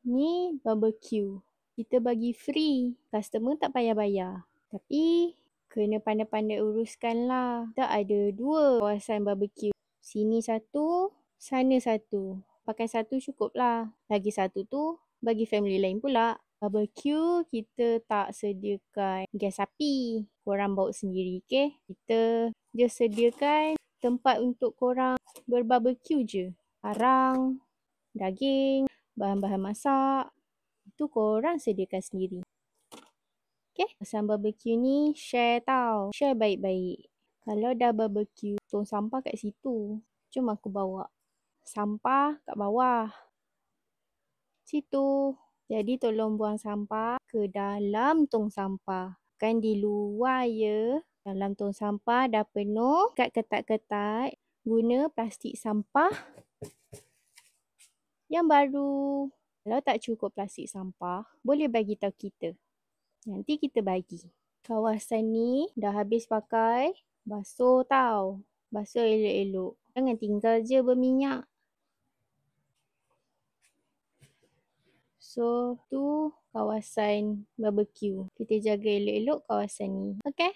Ni barbecue. Kita bagi free. Customer tak payah bayar. Tapi kena pandai-pandai uruskan lah. Kita ada 2 kawasan barbecue. Sini satu, sana satu. Pakai satu cukup lah. Lagi satu tu bagi family lain pula. Barbecue kita tak sediakan gas api. Korang bawa sendiri, okay? Kita just sediakan tempat untuk korang berbarbecue je. Arang, daging, bahan-bahan masak. Itu korang sediakan sendiri. Okay? Pesan barbecue ni share tau. Share baik-baik. Kalau dah barbecue, tong sampah kat situ. Jom aku bawa. Sampah kat bawah. Situ. Jadi tolong buang sampah ke dalam tong sampah. Bukan di luar ya. Dalam tong sampah dah penuh. Kat ketat-ketat. Guna plastik sampah yang baru. Kalau tak cukup plastik sampah, boleh bagi tahu kita. Nanti kita bagi. Kawasan ni dah habis pakai. Basuh tau. Basuh elok-elok. Jangan tinggal je berminyak. So, tu kawasan barbecue. Kita jaga elok-elok kawasan ni. Okay?